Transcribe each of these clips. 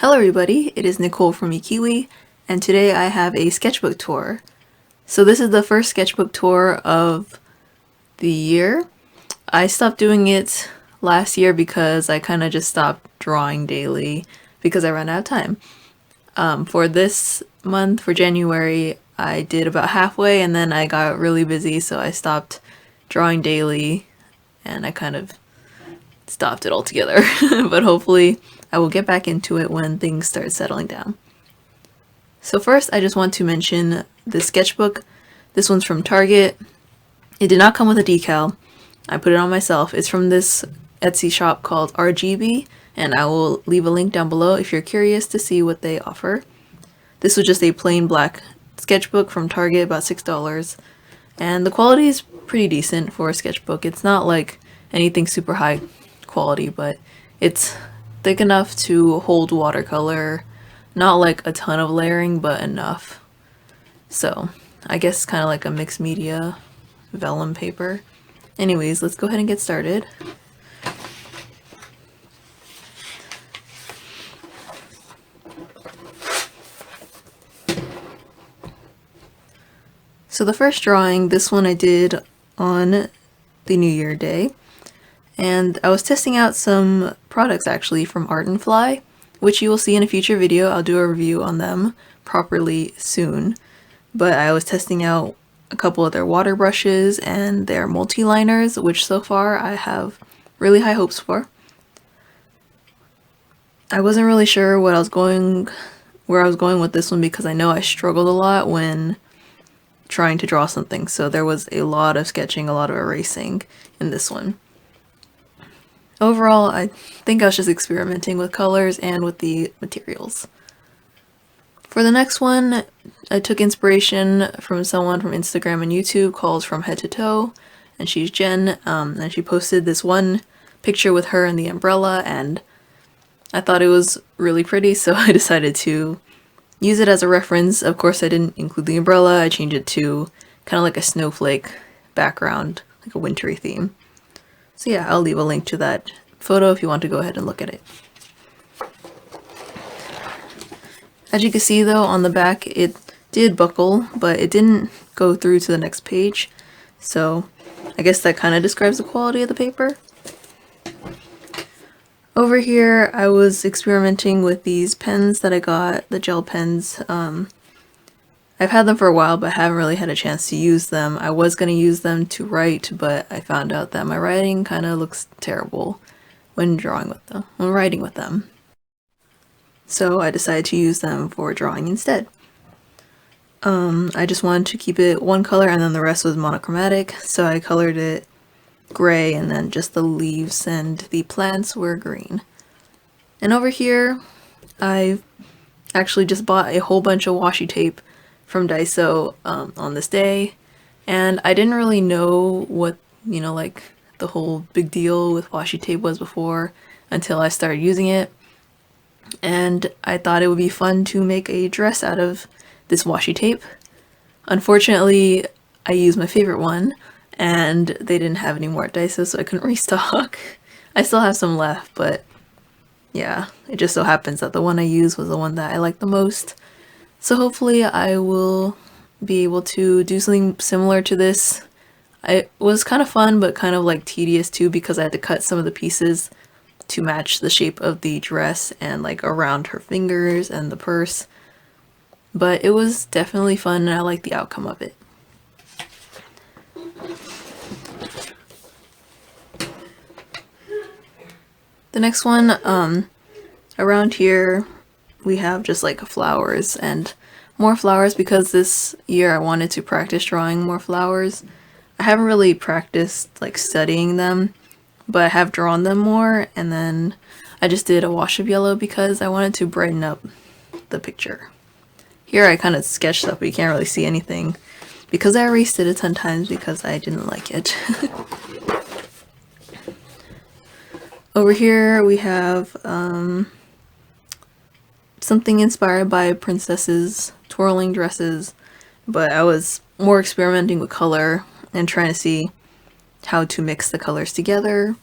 Hello everybody, it is Nicole from Ikiwi, and today I have a sketchbook tour. So this is the first sketchbook tour of the year. I stopped doing it last year because I kind of just stopped drawing daily because I ran out of time. For this month, for January, I did about halfway and then I got really busy, so I stopped drawing daily and I kind of stopped it altogether. But hopefully I will get back into it when things start settling down. So first, I just want to mention the sketchbook. This one's from Target. It did not come with a decal. I put it on myself. It's from this Etsy shop called RGB, and I will leave a link down below if you're curious to see what they offer. This was just a plain black sketchbook from Target, about $6, and the quality is pretty decent for a sketchbook. It's not like anything super high quality, but it's thick enough to hold watercolor, not like a ton of layering, but enough. So I guess kind of like a mixed media vellum paper. Anyways, let's go ahead and get started. So the first drawing, this one I did on the New Year day, and I was testing out some products actually from Art and Fly, which you will see in a future video. I'll do a review on them properly soon, but I was testing out a couple of their water brushes and their multi-liners, which so far I have really high hopes for. I wasn't really sure where I was going with this one because I know I struggled a lot when trying to draw something, so there was a lot of sketching, a lot of erasing in this one. Overall, I think I was just experimenting with colors and with the materials. For the next one, I took inspiration from someone from Instagram and YouTube called From Head to Toe, and she's Jen, and she posted this one picture with her and the umbrella, and I thought it was really pretty, so I decided to use it as a reference. Of course, I didn't include the umbrella. I changed it to kind of like a snowflake background, like a wintry theme. So yeah, I'll leave a link to that photo if you want to go ahead and look at it. As you can see though, on the back it did buckle, but it didn't go through to the next page. So I guess that kind of describes the quality of the paper. Over here, I was experimenting with these pens that I got, the gel pens. I've had them for a while, but haven't really had a chance to use them. I was going to use them to write, but I found out that my writing kind of looks terrible when writing with them. So I decided to use them for drawing instead. I just wanted to keep it one color and then the rest was monochromatic, so I colored it gray and then just the leaves and the plants were green. And over here, I actually just bought a whole bunch of washi tape from Daiso on this day, and I didn't really know what, like the whole big deal with washi tape was before until I started using it, and I thought it would be fun to make a dress out of this washi tape. Unfortunately, I used my favorite one, and they didn't have any more at Daiso, so I couldn't restock. I still have some left, but yeah, it just so happens that the one I used was the one that I liked the most. So hopefully I will be able to do something similar to this. It was kind of fun, but kind of like tedious too, because I had to cut some of the pieces to match the shape of the dress and like around her fingers and the purse. But it was definitely fun and I liked the outcome of it. The next one, around here we have just like flowers and more flowers because this year I wanted to practice drawing more flowers. I haven't really practiced like studying them, but I have drawn them more, and then I just did a wash of yellow because I wanted to brighten up the picture. Here I kind of sketched up, but you can't really see anything because I erased it a ton of times because I didn't like it. Over here we have something inspired by princesses twirling dresses, but I was more experimenting with color and trying to see how to mix the colors together.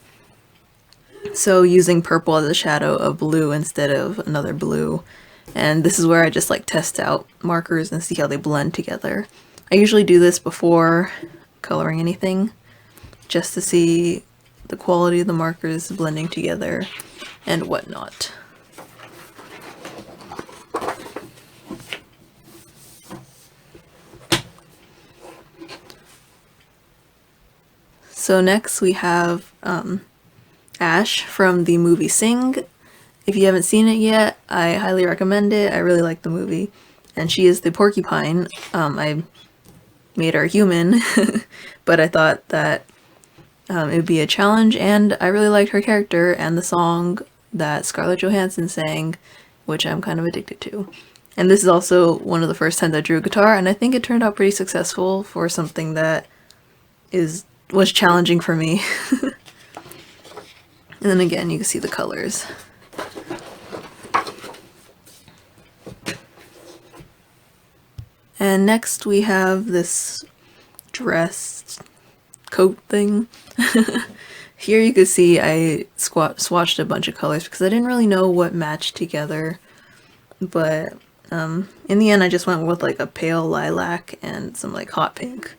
So using purple as a shadow of blue instead of another blue. And this is where I just like test out markers and see how they blend together. I usually do this before coloring anything, just to see the quality of the markers blending together and whatnot. So next we have Ash from the movie Sing. If you haven't seen it yet, I highly recommend it. I really like the movie. And she is the porcupine. I made her human, but I thought that it would be a challenge, and I really liked her character and the song that Scarlett Johansson sang, which I'm kind of addicted to. And this is also one of the first times I drew a guitar, and I think it turned out pretty successful for something that was challenging for me. And then again, you can see the colors. And next we have this dress coat thing. Here you can see I swatched a bunch of colors because I didn't really know what matched together. But in the end I just went with like a pale lilac and some like hot pink.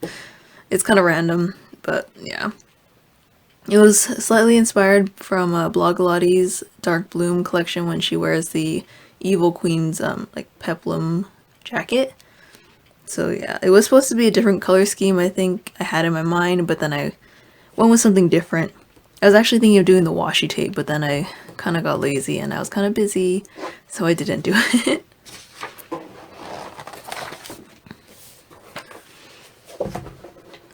It's kind of random, but yeah. It was slightly inspired from Blogilates Dark Bloom collection when she wears the Evil Queen's like peplum jacket. So yeah, it was supposed to be a different color scheme I think I had in my mind, but then I went with something different. I was actually thinking of doing the washi tape, but then I kind of got lazy and I was kind of busy, so I didn't do it.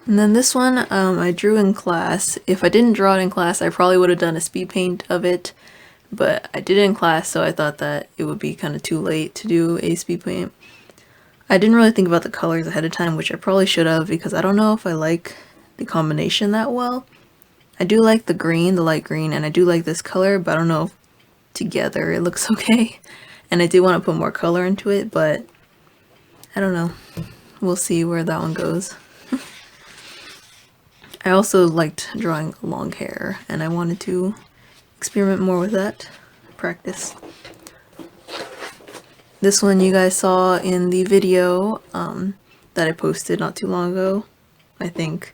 And then this one I drew in class. If I didn't draw it in class, I probably would have done a speed paint of it, but I did it in class, so I thought that it would be kind of too late to do a speed paint. I didn't really think about the colors ahead of time, which I probably should have, because I don't know if I like the combination that well. I do like the green, the light green, and I do like this color, but I don't know if together it looks okay. And I do want to put more color into it, but I don't know. We'll see where that one goes. I also liked drawing long hair, and I wanted to experiment more with that, practice. This one you guys saw in the video that I posted not too long ago, I think.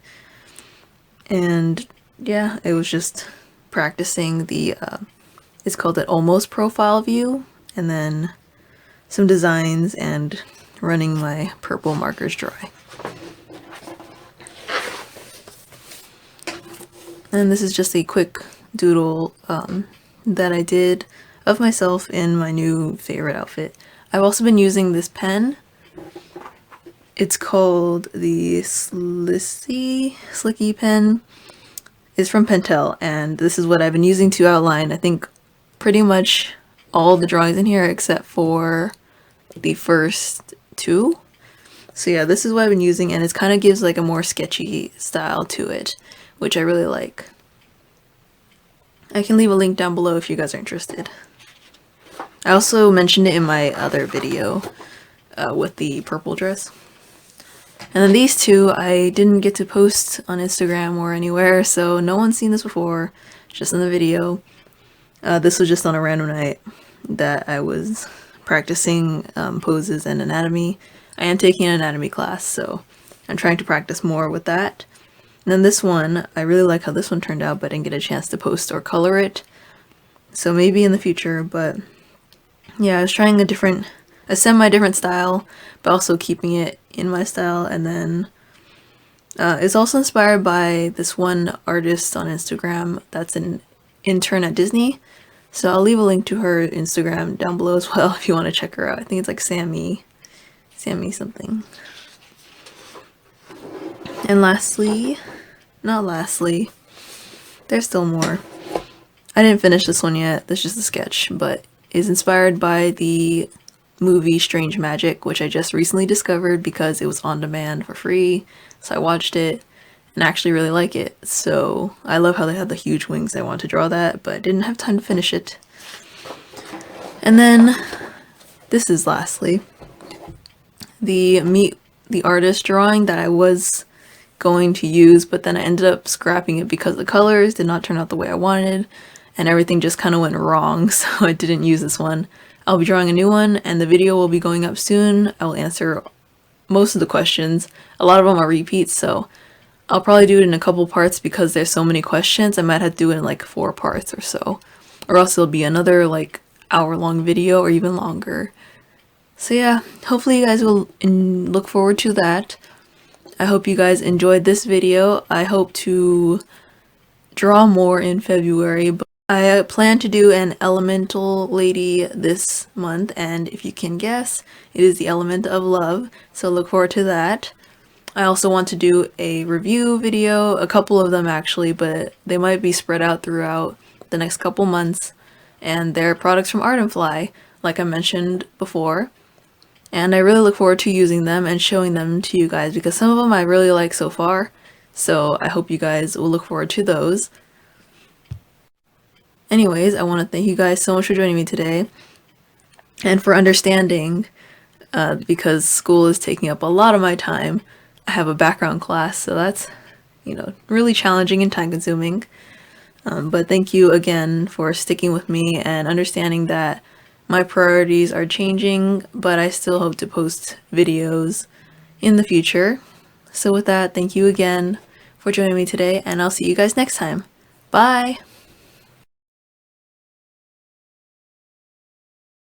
And yeah, it was just practicing the, it's called an almost profile view, and then some designs and running my purple markers dry. And this is just a quick doodle that I did of myself in my new favorite outfit. I've also been using this pen. It's called the Slicky pen. It's from Pentel, and this is what I've been using to outline, I think, pretty much all the drawings in here except for the first two. So yeah, this is what I've been using, and it kind of gives like a more sketchy style to it, which I really like. I can leave a link down below if you guys are interested. I also mentioned it in my other video with the purple dress. And then these two I didn't get to post on Instagram or anywhere, so no one's seen this before, just in the video. This was just on a random night that I was practicing poses and anatomy. I am taking an anatomy class, so I'm trying to practice more with that. And then this one, I really like how this one turned out, but I didn't get a chance to post or color it. So maybe in the future, but yeah, I was trying a semi-different style, but also keeping it in my style. And then it's also inspired by this one artist on Instagram that's an intern at Disney. So I'll leave a link to her Instagram down below as well if you want to check her out. I think it's like Sammy something. And not lastly, there's still more. I didn't finish this one yet, that's just a sketch, but is inspired by the movie Strange Magic, which I just recently discovered because it was on demand for free. So I watched it and actually really like it. So I love how they had the huge wings. I wanted to draw that, but I didn't have time to finish it. And then this is lastly the Meet the Artist drawing that I was going to use, but then I ended up scrapping it because the colors did not turn out the way I wanted. and everything just kind of went wrong, so I didn't use this one. I'll be drawing a new one, and the video will be going up soon. I will answer most of the questions. A lot of them are repeats, so I'll probably do it in a couple parts because there's so many questions. I might have to do it in like 4 parts or so, or else it'll be another like hour-long video or even longer. So yeah, hopefully you guys will look forward to that. I hope you guys enjoyed this video. I hope to draw more in February, but I plan to do an elemental lady this month, and if you can guess, it is the element of love, so look forward to that. I also want to do a review video, a couple of them actually, but they might be spread out throughout the next couple months, and they're products from Artenfly, like I mentioned before. And I really look forward to using them and showing them to you guys because some of them I really like so far. So I hope you guys will look forward to those. Anyways, I want to thank you guys so much for joining me today and for understanding because school is taking up a lot of my time. I have a background class, so that's, really challenging and time consuming. But thank you again for sticking with me and understanding that my priorities are changing, but I still hope to post videos in the future. So with that, thank you again for joining me today, and I'll see you guys next time. Bye!